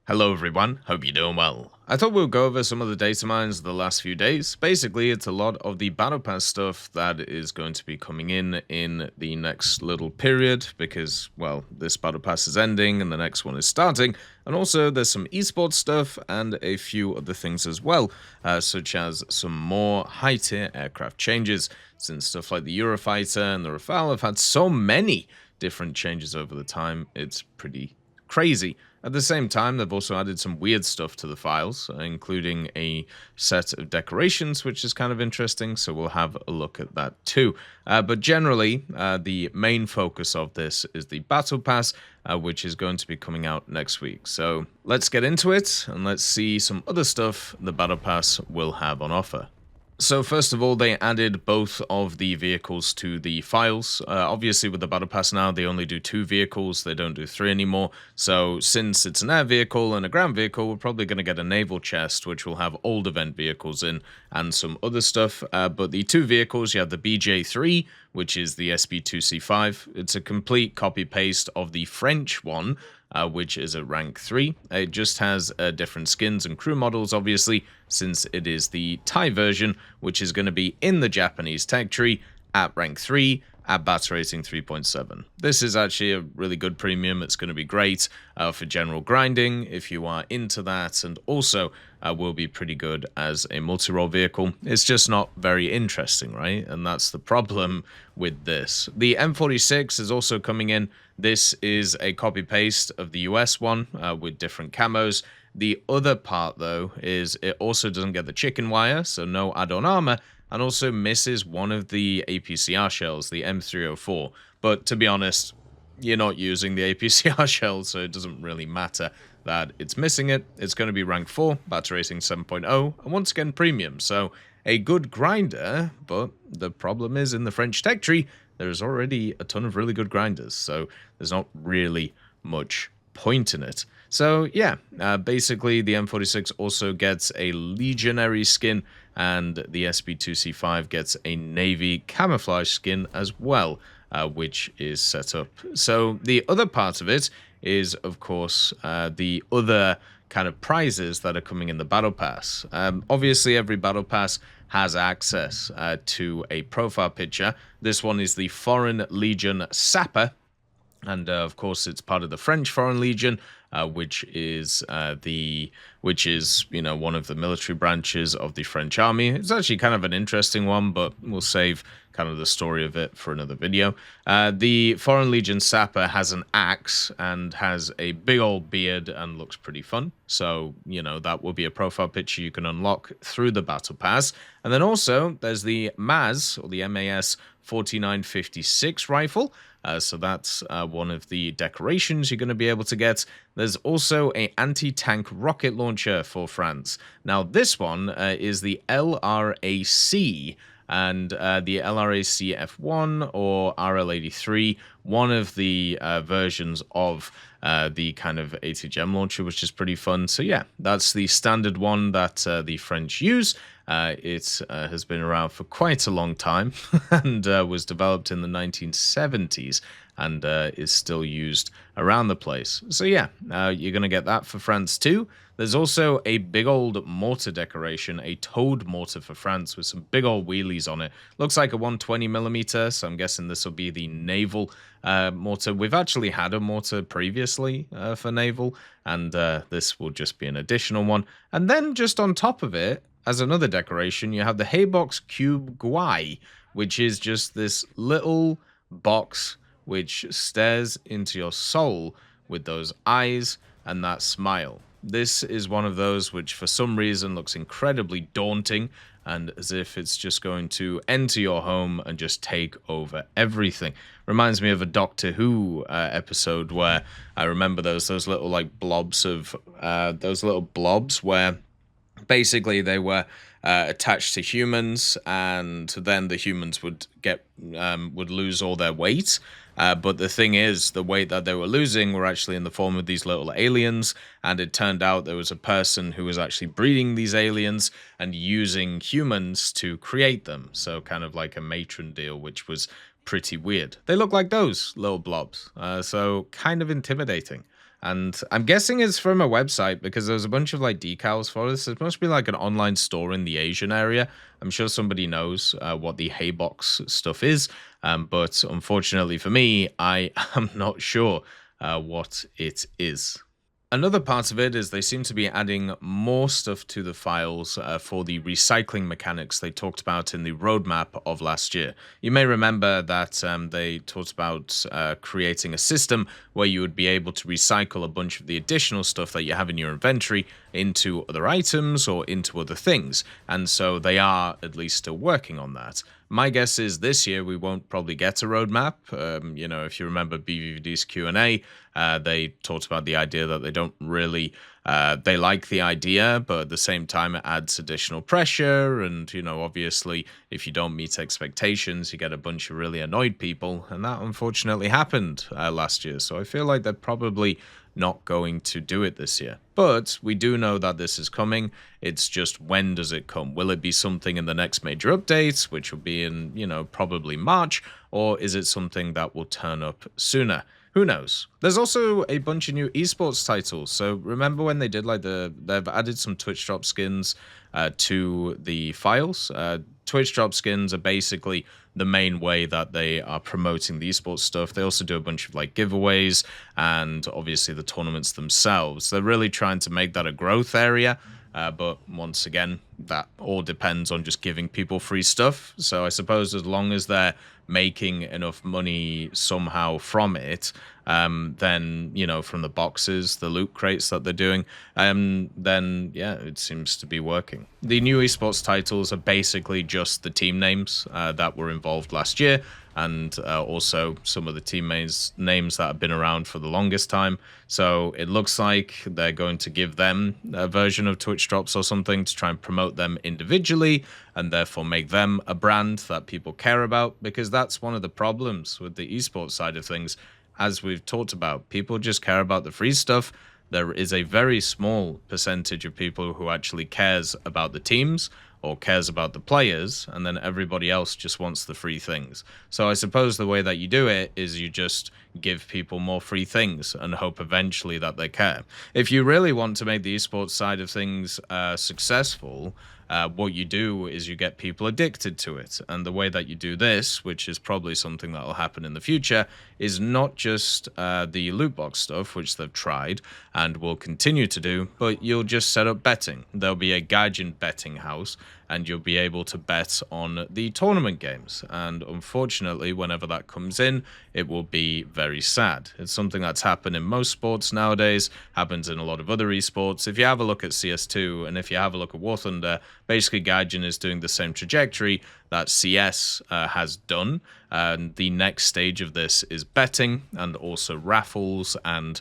Hello everyone, hope you're doing well. I thought we'll go over some of the data mines the last few days. Basically, it's a lot of the Battle Pass stuff that is going to be coming in the next little period because, well, this Battle Pass is ending and the next one is starting. And also there's some esports stuff and a few other things as well, such as some more high-tier aircraft changes, since stuff like the Eurofighter and the Rafale have had so many different changes over the time. It's pretty crazy. At the same time, they've also added some weird stuff to the files, including a set of decorations, which is kind of interesting, so we'll have a look at that too. But generally, the main focus of this is the Battle Pass, which is going to be coming out next week. So let's get into it, and let's see some other stuff the Battle Pass will have on offer. So first of all, they added both of the vehicles to the files. Obviously, with the Battle Pass now, they only do 2 vehicles. They don't do 3 anymore. So since it's an air vehicle and a ground vehicle, we're probably going to get a naval chest, which will have old event vehicles in and some other stuff. But the 2 vehicles, you have the BJ3, which is the SB2C5. It's a complete copy-paste of the French one, which is at rank 3. It just has different skins and crew models, obviously, since it is the Thai version, which is going to be in the Japanese tech tree at rank 3 at battle rating 3.7. This is actually a really good premium. It's going to be great for general grinding if you are into that, and also will be pretty good as a multi-role vehicle. It's just not very interesting, right? And that's the problem with this. The M46 is also coming in. This is a copy-paste of the US one with different camos. The other part, though, is it also doesn't get the chicken wire, so no add-on armor, and also misses one of the APCR shells, the M304. But to be honest, you're not using the APCR shell, so it doesn't really matter that it's missing it. It's going to be rank 4, battle rating 7.0, and once again premium. So a good grinder, but the problem is in the French tech tree, there's already a ton of really good grinders, so there's not really much point in it. So yeah, basically the M46 also gets a Legionary skin, and the SB2C5 gets a Navy camouflage skin as well, which is set up. So the other part of it is, of course, the other kind of prizes that are coming in the Battle Pass. Obviously, every Battle Pass has access to a profile picture. This one is the Foreign Legion Sapper, and of course, it's part of the French Foreign Legion, which is one of the military branches of the French army. It's actually kind of an interesting one, but we'll save kind of the story of it for another video. The Foreign Legion Sapper has an axe and has a big old beard and looks pretty fun. So, that will be a profile picture you can unlock through the Battle Pass. And then also, there's the MAS, or the MAS 4956 rifle. So that's one of the decorations you're going to be able to get. There's also an anti-tank rocket launcher for France. Now, this one is the LRAC, and the LRAC F1 or RL83, one of the versions of the kind of ATGM launcher, which is pretty fun. So yeah, that's the standard one that the French use. It has been around for quite a long time and was developed in the 1970s and is still used around the place. So yeah, you're going to get that for France too. There's also a big old mortar decoration, a towed mortar for France with some big old wheelies on it. Looks like a 120mm, so I'm guessing this will be the naval mortar. We've actually had a mortar previously for naval, and this will just be an additional one. And then just on top of it, as another decoration, you have the Haybox Cube Guai, which is just this little box which stares into your soul with those eyes and that smile. This is one of those which for some reason looks incredibly daunting and as if it's just going to enter your home and just take over everything. Reminds me of a Doctor Who episode where I remember those little like blobs of where basically they were attached to humans, and then the humans would lose all their weight. But the thing is, the weight that they were losing were actually in the form of these little aliens, and it turned out there was a person who was actually breeding these aliens and using humans to create them. So kind of like a matron deal, which was pretty weird. They look like those little blobs, so kind of intimidating. And I'm guessing it's from a website because there's a bunch of like decals for this. It must be like an online store in the Asian area. I'm sure somebody knows what the Haybox stuff is. But unfortunately for me, I am not sure what it is. Another part of it is they seem to be adding more stuff to the files for the recycling mechanics they talked about in the roadmap of last year. You may remember that they talked about creating a system where you would be able to recycle a bunch of the additional stuff that you have in your inventory into other items or into other things. And so they are at least still working on that. My guess is this year we won't probably get a roadmap. If you remember BVVD's Q&A, they talked about the idea that they don't really, they like the idea, but at the same time it adds additional pressure. And, obviously, if you don't meet expectations, you get a bunch of really annoyed people. And that unfortunately happened last year. So I feel like they're probably not going to do it this year. But we do know that this is coming. It's just, when does it come? Will it be something in the next major update, which will be in, probably March, or is it something that will turn up sooner? Who knows? There's also a bunch of new esports titles. So remember when they did they've added some Twitch drop skins to the files. Twitch drop skins are basically the main way that they are promoting the esports stuff. They also do a bunch of like giveaways and obviously the tournaments themselves. They're really trying to make that a growth area. But once again, that all depends on just giving people free stuff. So I suppose as long as they're making enough money somehow from it, then, from the boxes, the loot crates that they're doing, then, yeah, it seems to be working. The new esports titles are basically just the team names that were involved last year, and also some of the teammates' names that have been around for the longest time. So it looks like they're going to give them a version of Twitch drops or something to try and promote them individually, and therefore make them a brand that people care about, because that's one of the problems with the esports side of things. As we've talked about, people just care about the free stuff. There is a very small percentage of people who actually cares about the teams or cares about the players, and then everybody else just wants the free things. So I suppose the way that you do it is you just give people more free things and hope eventually that they care. If you really want to make the esports side of things successful, what you do is you get people addicted to it. And the way that you do this, which is probably something that will happen in the future, is not just the loot box stuff, which they've tried and will continue to do, but you'll just set up betting. There'll be a Gaijin betting house, and you'll be able to bet on the tournament games. And unfortunately, whenever that comes in, it will be very sad. It's something that's happened in most sports nowadays, happens in a lot of other esports. If you have a look at CS2 and if you have a look at War Thunder, basically Gaijin is doing the same trajectory that CS has done. And the next stage of this is betting and also raffles and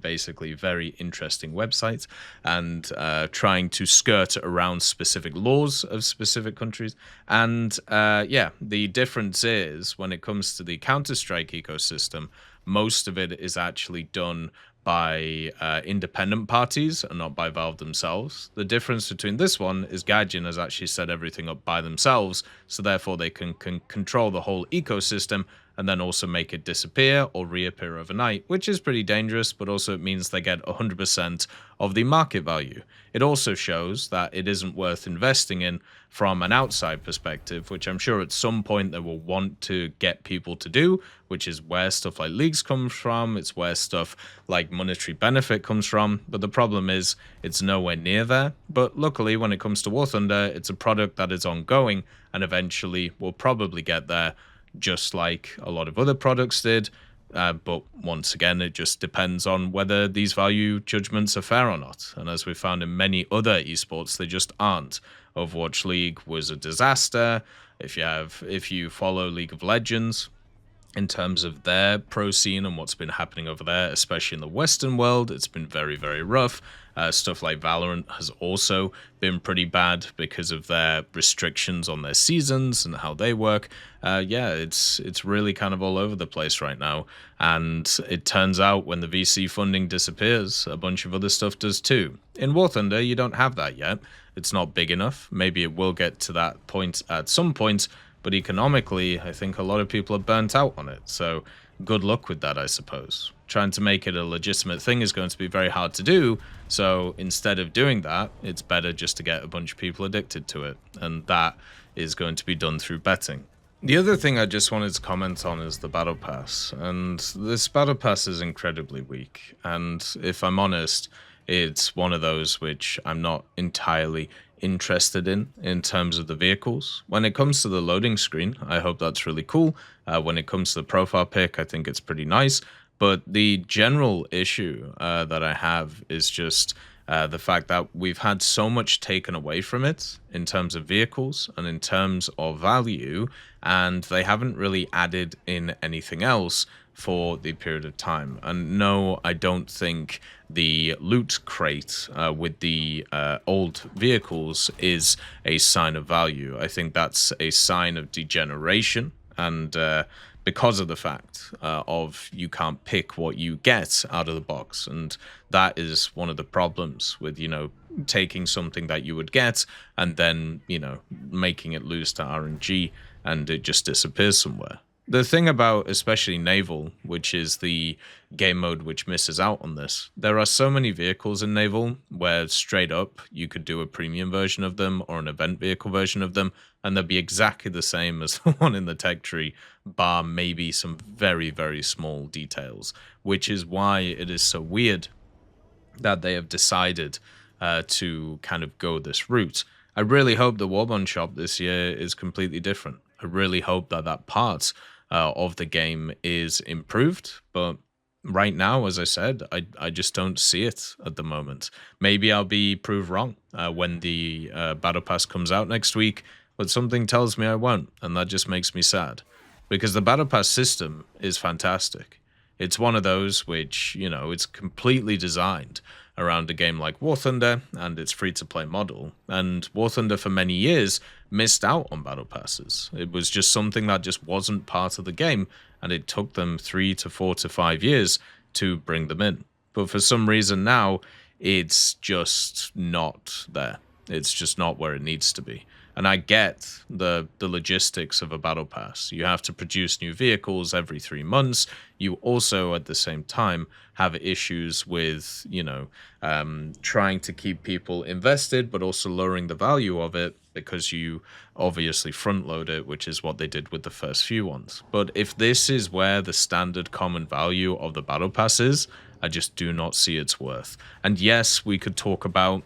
basically very interesting websites, and trying to skirt around specific laws of specific countries. And the difference is when it comes to the Counter-Strike ecosystem, most of it is actually done by independent parties and not by Valve themselves. The difference between this one is Gaijin has actually set everything up by themselves, so therefore they can control the whole ecosystem and then also make it disappear or reappear overnight, which is pretty dangerous, but also it means they get 100% of the market value. It also shows that it isn't worth investing in from an outside perspective, which I'm sure at some point they will want to get people to do, which is where stuff like leagues comes from, it's where stuff like monetary benefit comes from, but the problem is it's nowhere near there. But luckily, when it comes to War Thunder, it's a product that is ongoing and eventually will probably get there, just like a lot of other products did. But once again, it just depends on whether these value judgments are fair or not. And as we found in many other esports, they just aren't. Overwatch League was a disaster. If you follow League of Legends, in terms of their pro scene and what's been happening over there, especially in the Western world, it's been very, very rough. Stuff like Valorant has also been pretty bad because of their restrictions on their seasons and how they work. It's really kind of all over the place right now. And it turns out when the VC funding disappears, a bunch of other stuff does too. In War Thunder, you don't have that yet. It's not big enough. Maybe it will get to that point at some point, but economically, I think a lot of people are burnt out on it. So good luck with that, I suppose. Trying to make it a legitimate thing is going to be very hard to do, so instead of doing that, it's better just to get a bunch of people addicted to it, and that is going to be done through betting. The other thing I just wanted to comment on is the Battle Pass, and this Battle Pass is incredibly weak, and if I'm honest, it's one of those which I'm not entirely interested in terms of the vehicles. When it comes to the loading screen, I hope that's really cool. When it comes to the profile pic, I think it's pretty nice, but the general issue that I have is just the fact that we've had so much taken away from it in terms of vehicles and in terms of value, and they haven't really added in anything else for the period of time. And no, I don't think the loot crate with the old vehicles is a sign of value. I think that's a sign of degeneration, and because of the fact of you can't pick what you get out of the box. And that is one of the problems with, taking something that you would get and then, making it lose to RNG and it just disappears somewhere. The thing about especially Naval, which is the game mode which misses out on this, there are so many vehicles in Naval where straight up you could do a premium version of them or an event vehicle version of them, and they'll be exactly the same as the one in the tech tree, bar maybe some very, very small details, which is why it is so weird that they have decided to kind of go this route. I really hope the Warbond shop this year is completely different. I really hope that that part of the game is improved, but right now, as I said, I just don't see it at the moment. Maybe I'll be proved wrong when the Battle Pass comes out next week, but something tells me I won't, and that just makes me sad. Because the Battle Pass system is fantastic. It's one of those which, it's completely designed around a game like War Thunder and its free-to-play model. And War Thunder for many years missed out on Battle Passes. It was just something that just wasn't part of the game, and it took them 3 to 4 to 5 years to bring them in. But for some reason now, it's just not there. It's just not where it needs to be. And I get the logistics of a battle pass. You have to produce new vehicles every 3 months. You also, at the same time, have issues with, trying to keep people invested, but also lowering the value of it because you obviously front load it, which is what they did with the first few ones. But if this is where the standard common value of the battle pass is, I just do not see its worth. And yes, we could talk about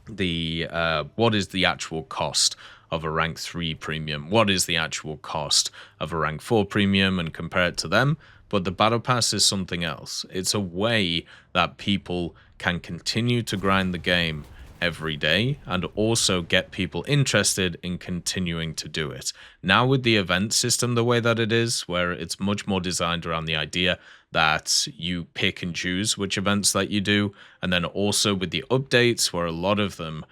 the what is the actual cost of a rank 3 premium, what is the actual cost of a rank 4 premium, and compare it to them. But the battle pass is something else. It's a way that people can continue to grind the game every day and also get people interested in continuing to do it. Now with the event system the way that it is, where it's much more designed around the idea that you pick and choose which events that you do, and then also with the updates where a lot of them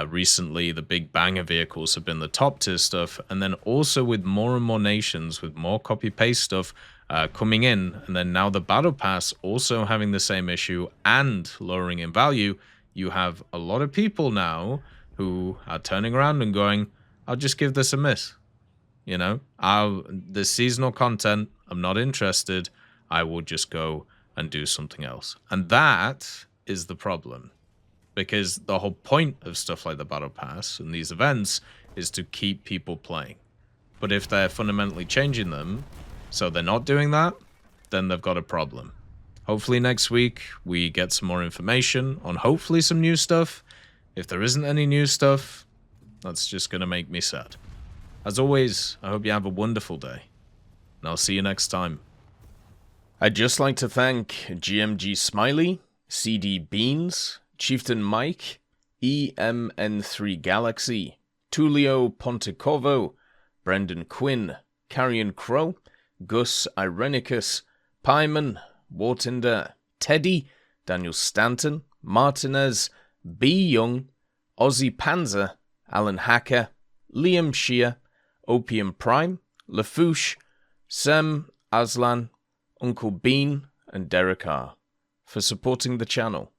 recently, the big banger vehicles have been the top tier stuff, and then also with more and more nations with more copy paste stuff coming in, and then now the battle pass also having the same issue and lowering in value, you have a lot of people now who are turning around and going, I'll just give this a miss. The seasonal content, I'm not interested. I will just go and do something else. And that is the problem. Because the whole point of stuff like the Battle Pass and these events is to keep people playing. But if they're fundamentally changing them, so they're not doing that, then they've got a problem. Hopefully next week we get some more information on hopefully some new stuff. If there isn't any new stuff, that's just going to make me sad. As always, I hope you have a wonderful day. And I'll see you next time. I'd just like to thank GMG Smiley, CD Beans, Chieftain Mike, EMN3 Galaxy, Tulio Pontecorvo, Brendan Quinn, Carrion Crow, Gus Irenicus, Pyman, Wartinder, Teddy, Daniel Stanton, Martinez, B. Young, Ozzy Panzer, Alan Hacker, Liam Shear, Opium Prime, Lafouche, Sem Aslan, Uncle Bean, and Derek R. for supporting the channel.